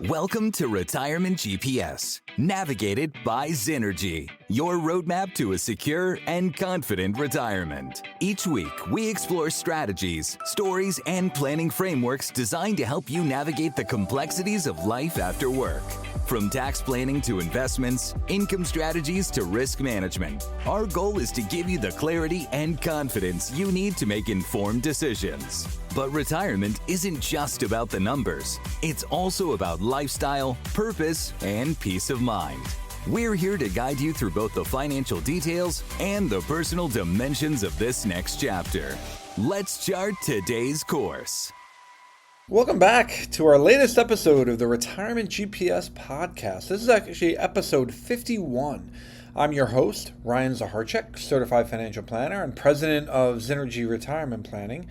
Welcome to Retirement GPS, navigated by Zynergy, your roadmap to a secure and confident retirement. Each week, we explore strategies, stories, and planning frameworks designed to help you navigate the complexities of life after work. From tax planning to investments, income strategies to risk management, our goal is to give you the clarity and confidence you need to make informed decisions. But retirement isn't just about the numbers. It's also about lifestyle, purpose, and peace of mind. We're here to guide you through both the financial details and the personal dimensions of this next chapter. Let's chart today's course. Welcome back to our latest episode of the Retirement GPS podcast. This is actually episode 51. I'm your host, Ryan Zacharczyk, certified financial planner and president of Zynergy Retirement Planning.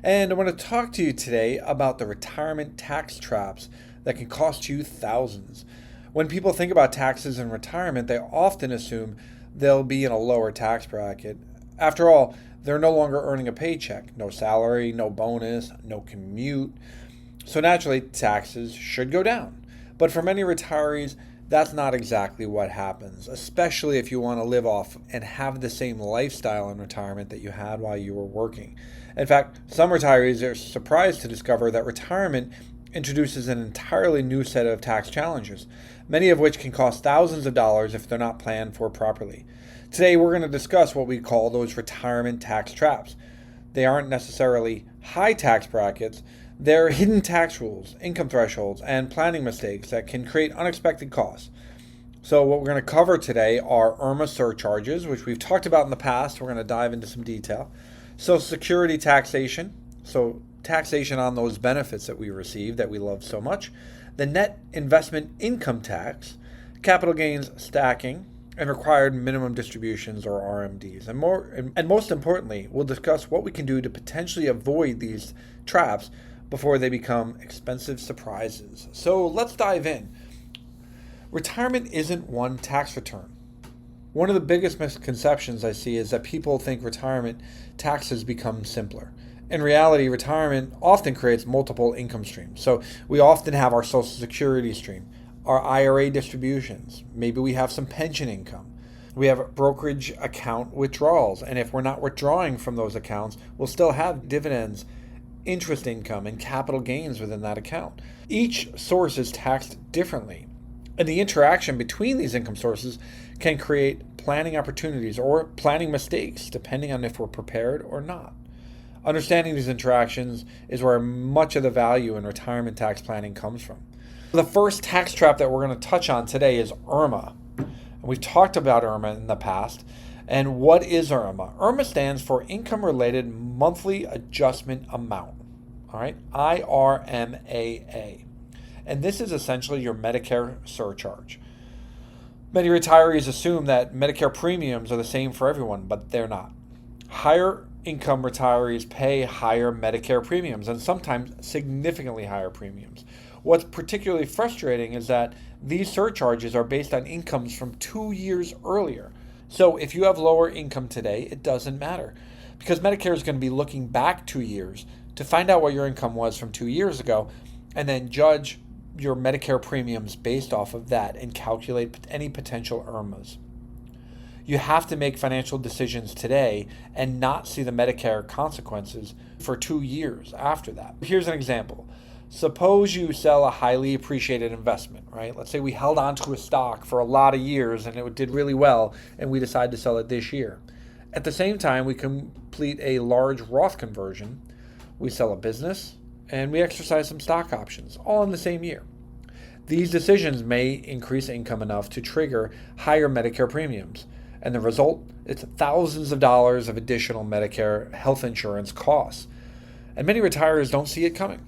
And I want to talk to you today about the retirement tax traps that can cost you thousands. When people think about taxes in retirement, they often assume they'll be in a lower tax bracket. After all, they're no longer earning a paycheck, no salary, no bonus, no commute. So naturally, taxes should go down. But for many retirees, that's not exactly what happens, especially if you want to live off and have the same lifestyle in retirement that you had while you were working. In fact, some retirees are surprised to discover that retirement introduces an entirely new set of tax challenges, many of which can cost thousands of dollars if they're not planned for properly. Today, we're going to discuss what we call those retirement tax traps. They aren't necessarily high tax brackets. They're hidden tax rules, income thresholds, and planning mistakes that can create unexpected costs. So what we're going to cover today are IRMAA surcharges, which we've talked about in the past. We're going to dive into some detail. Social Security taxation, so taxation on those benefits that we receive that we love so much. The net investment income tax, capital gains stacking, and required minimum distributions or RMDs. And most importantly, we'll discuss what we can do to potentially avoid these traps before they become expensive surprises. So let's dive in. Retirement isn't one tax return. One of the biggest misconceptions I see is that people think retirement taxes become simpler. In reality, retirement often creates multiple income streams. So we often have our Social Security stream, our IRA distributions. Maybe we have some pension income. We have brokerage account withdrawals. And if we're not withdrawing from those accounts, we'll still have dividends, interest income, and capital gains within that account. Each source is taxed differently, and the interaction between these income sources can create planning opportunities or planning mistakes depending on if we're prepared or not. Understanding these interactions is where much of the value in retirement tax planning comes from. The first tax trap that we're going to touch on today is IRMAA. We've talked about IRMAA in the past. And what is IRMAA? IRMAA stands for Income-Related Monthly Adjustment Amount. All right, IRMAA. And this is essentially your Medicare surcharge. Many retirees assume that Medicare premiums are the same for everyone, but they're not. Higher income retirees pay higher Medicare premiums and sometimes significantly higher premiums. What's particularly frustrating is that these surcharges are based on incomes from 2 years earlier. So if you have lower income today, it doesn't matter because Medicare is going to be looking back 2 years to find out what your income was from 2 years ago and then judge your Medicare premiums based off of that and calculate any potential IRMAAs. You have to make financial decisions today and not see the Medicare consequences for 2 years after that. Here's an example. Suppose you sell a highly appreciated investment, right? Let's say we held on to a stock for a lot of years and it did really well and we decide to sell it this year. At the same time, we complete a large Roth conversion, we sell a business, and we exercise some stock options, all in the same year. These decisions may increase income enough to trigger higher Medicare premiums. And the result, it's thousands of dollars of additional Medicare health insurance costs. And many retirees don't see it coming.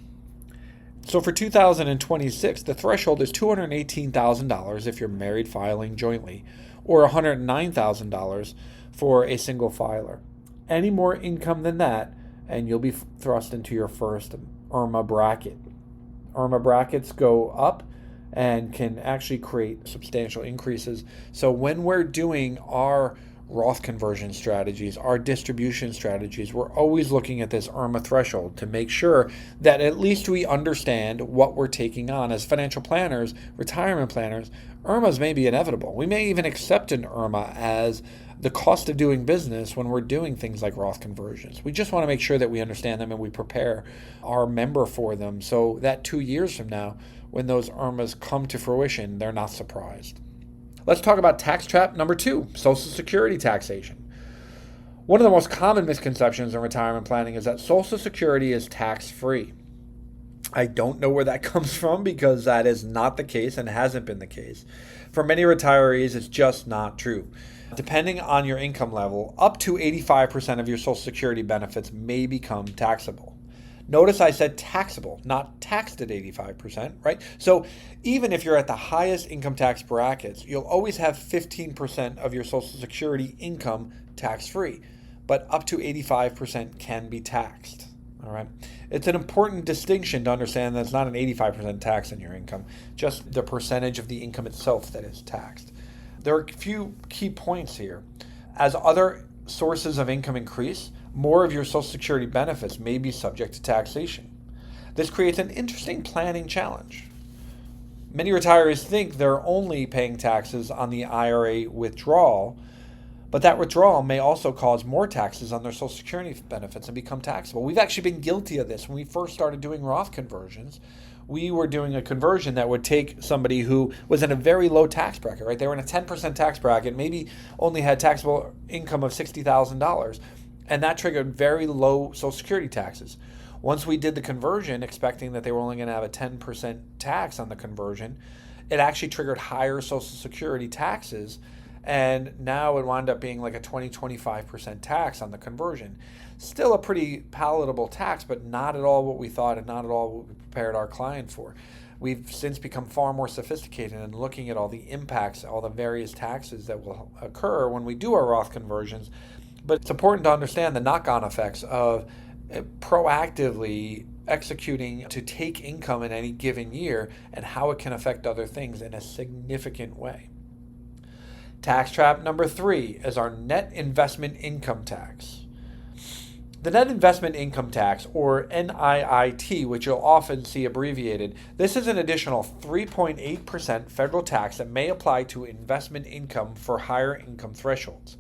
So for 2026, the threshold is $218,000 if you're married filing jointly, or $109,000 for a single filer. Any more income than that, and you'll be thrust into your first IRMAA bracket. IRMAA brackets go up and can actually create substantial increases. So when we're doing our Roth conversion strategies, our distribution strategies, we're always looking at this IRMAA threshold to make sure that at least we understand what we're taking on. As financial planners, retirement planners, IRMAAs may be inevitable. We may even accept an IRMAA as the cost of doing business when we're doing things like Roth conversions. We just want to make sure that we understand them and we prepare our member for them so that 2 years from now, when those IRMAAs come to fruition, they're not surprised. Let's talk about tax trap number 2, Social Security taxation. One of the most common misconceptions in retirement planning is that Social Security is tax-free. I don't know where that comes from because that is not the case and hasn't been the case. For many retirees, it's just not true. Depending on your income level, up to 85% of your Social Security benefits may become taxable. Notice I said taxable, not taxed at 85%, right? So even if you're at the highest income tax brackets, you'll always have 15% of your Social Security income tax-free, but up to 85% can be taxed, all right? It's an important distinction to understand that it's not an 85% tax on your income, just the percentage of the income itself that is taxed. There are a few key points here. As other sources of income increase, more of your Social Security benefits may be subject to taxation. This creates an interesting planning challenge. Many retirees think they're only paying taxes on the IRA withdrawal, but that withdrawal may also cause more taxes on their Social Security benefits and become taxable. We've actually been guilty of this. When we first started doing Roth conversions, we were doing a conversion that would take somebody who was in a very low tax bracket, right? They were in a 10% tax bracket, maybe only had taxable income of $60,000. And that triggered very low Social Security taxes. Once we did the conversion, expecting that they were only going to have a 10% tax on the conversion, it actually triggered higher Social Security taxes. And now it wound up being like a 20-25% tax on the conversion. Still a pretty palatable tax, but not at all what we thought and not at all what we prepared our client for. We've since become far more sophisticated in looking at all the impacts, all the various taxes that will occur when we do our Roth conversions. But it's important to understand the knock-on effects of proactively executing to take income in any given year and how it can affect other things in a significant way. Tax trap number 3 is our net investment income tax. The net investment income tax, or NIIT, which you'll often see abbreviated, this is an additional 3.8% federal tax that may apply to investment income for higher income thresholds.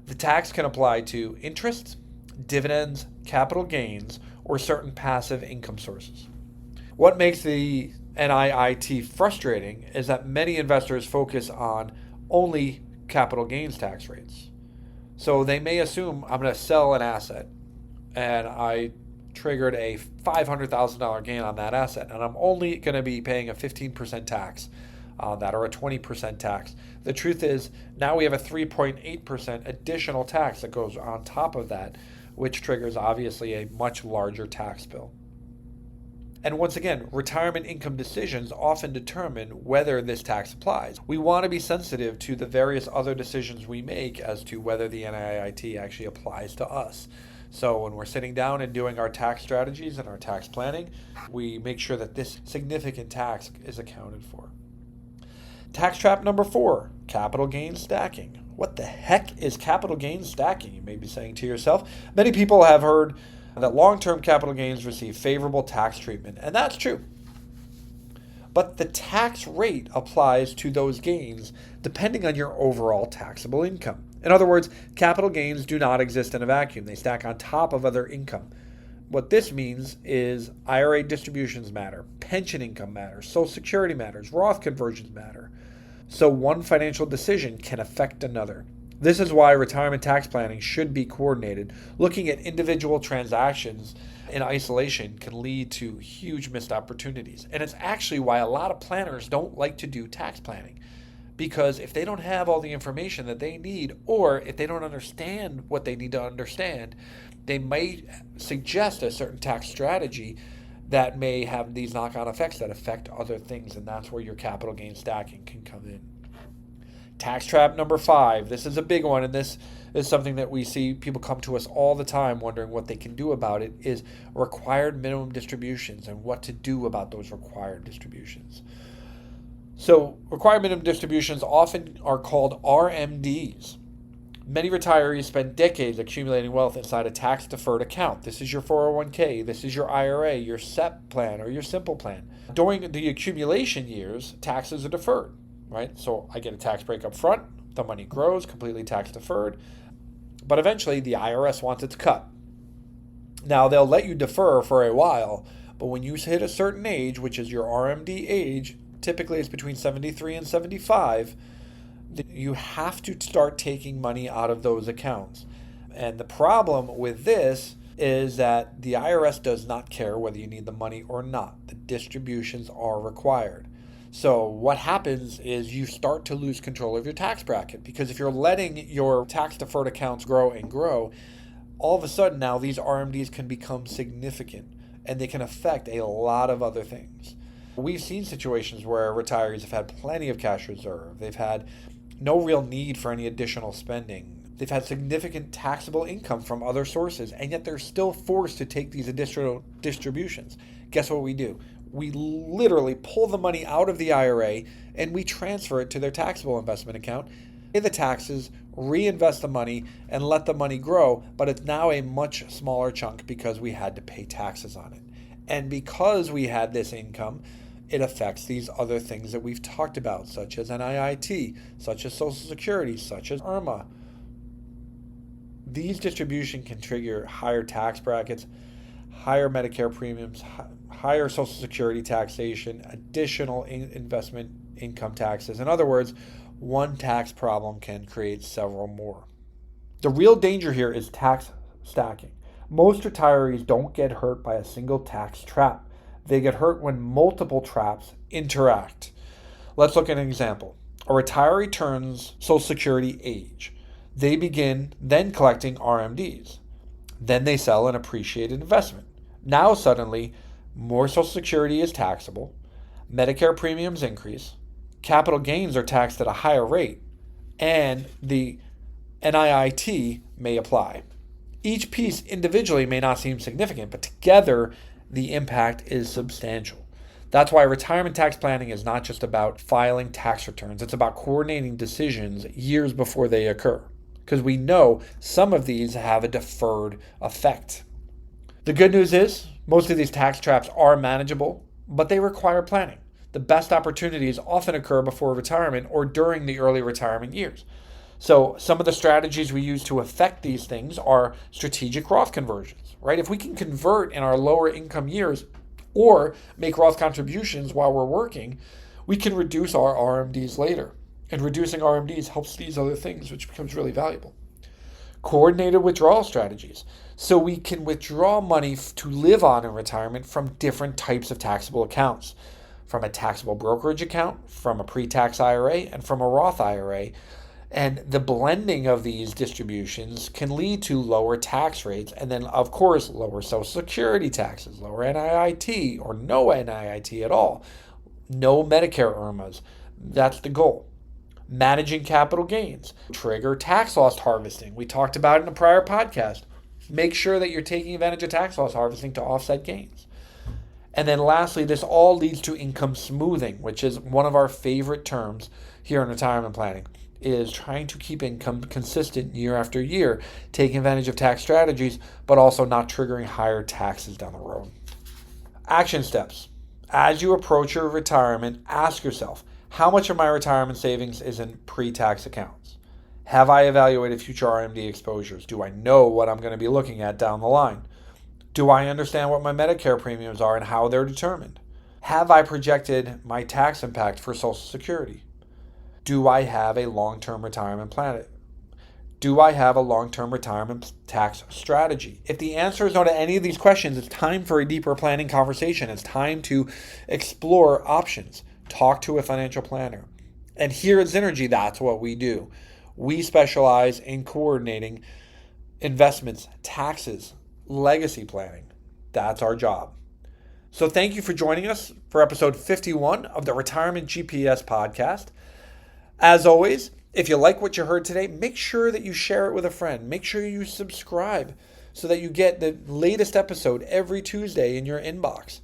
The tax can apply to interest, dividends, capital gains, or certain passive income sources. What makes the NIIT frustrating is that many investors focus on only capital gains tax rates. So they may assume I'm going to sell an asset and I triggered a $500,000 gain on that asset and I'm only going to be paying a 15% tax on that or a 20% tax. The truth is now we have a 3.8% additional tax that goes on top of that, which triggers obviously a much larger tax bill. And once again, retirement income decisions often determine whether this tax applies. We want to be sensitive to the various other decisions we make as to whether the NIIT actually applies to us. So when we're sitting down and doing our tax strategies and our tax planning, we make sure that this significant tax is accounted for. Tax trap number 4, capital gain stacking. What the heck is capital gain stacking? You may be saying to yourself. Many people have heard that long-term capital gains receive favorable tax treatment, and that's true. But the tax rate applies to those gains depending on your overall taxable income. In other words, capital gains do not exist in a vacuum. They stack on top of other income. What this means is IRA distributions matter, pension income matters, Social Security matters, Roth conversions matter. So one financial decision can affect another. This is why retirement tax planning should be coordinated. Looking at individual transactions in isolation can lead to huge missed opportunities. And it's actually why a lot of planners don't like to do tax planning. Because if they don't have all the information that they need, or if they don't understand what they need to understand, they may suggest a certain tax strategy that may have these knock-on effects that affect other things, and that's where your capital gain stacking can come in. Tax trap number 5. This is a big one, and this is something that we see people come to us all the time wondering what they can do about it, is required minimum distributions and what to do about those required distributions. So required minimum distributions often are called RMDs. Many retirees spend decades accumulating wealth inside a tax-deferred account. This is your 401k, this is your IRA, your SEP plan, or your simple plan. During the accumulation years, taxes are deferred, right? So I get a tax break up front, the money grows, completely tax-deferred, but eventually the IRS wants its cut. Now, they'll let you defer for a while, but when you hit a certain age, which is your RMD age, typically it's between 73 and 75, you have to start taking money out of those accounts. And the problem with this is that the IRS does not care whether you need the money or not. The distributions are required. So what happens is you start to lose control of your tax bracket, because if you're letting your tax deferred accounts grow and grow, all of a sudden now these RMDs can become significant and they can affect a lot of other things. We've seen situations where retirees have had plenty of cash reserve. They've had no real need for any additional spending. They've had significant taxable income from other sources, and yet they're still forced to take these additional distributions. Guess what we do? We literally pull the money out of the IRA and we transfer it to their taxable investment account, pay the taxes, reinvest the money, and let the money grow, but it's now a much smaller chunk because we had to pay taxes on it. And because we had this income, it affects these other things that we've talked about, such as NIIT, such as Social Security, such as IRMAA. These distributions can trigger higher tax brackets, higher Medicare premiums, higher Social Security taxation, additional investment income taxes. In other words, one tax problem can create several more. The real danger here is tax stacking. Most retirees don't get hurt by a single tax trap. They get hurt when multiple traps interact. Let's look at an example. A retiree turns Social Security age. They begin then collecting RMDs. Then they sell an appreciated investment. Now suddenly, more Social Security is taxable, Medicare premiums increase, capital gains are taxed at a higher rate, and the NIIT may apply. Each piece individually may not seem significant, but together the impact is substantial. That's why retirement tax planning is not just about filing tax returns. It's about coordinating decisions years before they occur, because we know some of these have a deferred effect. The good news is most of these tax traps are manageable, but they require planning. The best opportunities often occur before retirement or during the early retirement years. So some of the strategies we use to affect these things are strategic Roth conversions, right? If we can convert in our lower income years or make Roth contributions while we're working, we can reduce our RMDs later. And reducing RMDs helps these other things, which becomes really valuable. Coordinated withdrawal strategies. So we can withdraw money to live on in retirement from different types of taxable accounts, from a taxable brokerage account, from a pre-tax IRA, and from a Roth IRA. And the blending of these distributions can lead to lower tax rates, and then, of course, lower Social Security taxes, lower NIIT, or no NIIT at all, no Medicare IRMAAs. That's the goal. Managing capital gains, trigger tax loss harvesting. We talked about it in a prior podcast. Make sure that you're taking advantage of tax loss harvesting to offset gains. And then lastly, this all leads to income smoothing, which is one of our favorite terms here in retirement planning, is trying to keep income consistent year after year, taking advantage of tax strategies, but also not triggering higher taxes down the road. Action steps. As you approach your retirement, ask yourself, how much of my retirement savings is in pre-tax accounts? Have I evaluated future RMD exposures? Do I know what I'm going to be looking at down the line? Do I understand what my Medicare premiums are and how they're determined? Have I projected my tax impact for Social Security? Do I have a long-term retirement plan? Do I have a long-term retirement tax strategy? If the answer is no to any of these questions, it's time for a deeper planning conversation. It's time to explore options. Talk to a financial planner. And here at Synergy, that's what we do. We specialize in coordinating investments, taxes, legacy planning. That's our job. So thank you for joining us for episode 51 of the Retirement GPS podcast. As always, if you like what you heard today, make sure that you share it with a friend. Make sure you subscribe so that you get the latest episode every Tuesday in your inbox.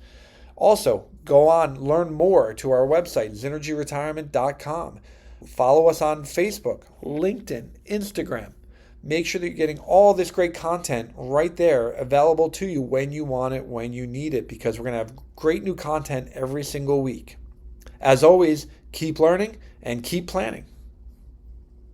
Also, go on, learn more to our website, synergyretirement.com. Follow us on Facebook, LinkedIn, Instagram. make sure that you're getting all this great content right there available to you when you want it, when you need it, because we're going to have great new content every single week. As always, keep learning and keep planning.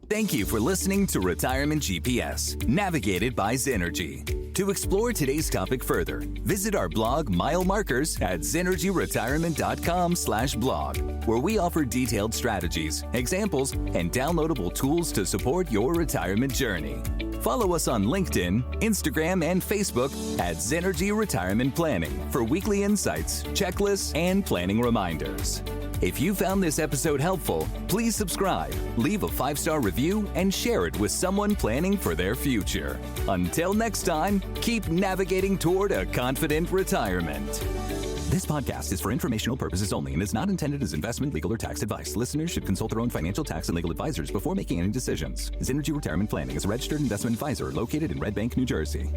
Thank you for listening to Retirement GPS, navigated by Zynergy. To explore today's topic further, visit our blog Mile Markers at zynergyretirement.com/blog, where we offer detailed strategies, examples, and downloadable tools to support your retirement journey. Follow us on LinkedIn, Instagram, and Facebook at Zynergy Retirement Planning for weekly insights, checklists, and planning reminders. If you found this episode helpful, please subscribe, leave a 5-star review, and share it with someone planning for their future. Until next time, keep navigating toward a confident retirement. This podcast is for informational purposes only and is not intended as investment, legal, or tax advice. Listeners should consult their own financial, tax, and legal advisors before making any decisions. Zynergy Retirement Planning is a registered investment advisor located in Red Bank, New Jersey.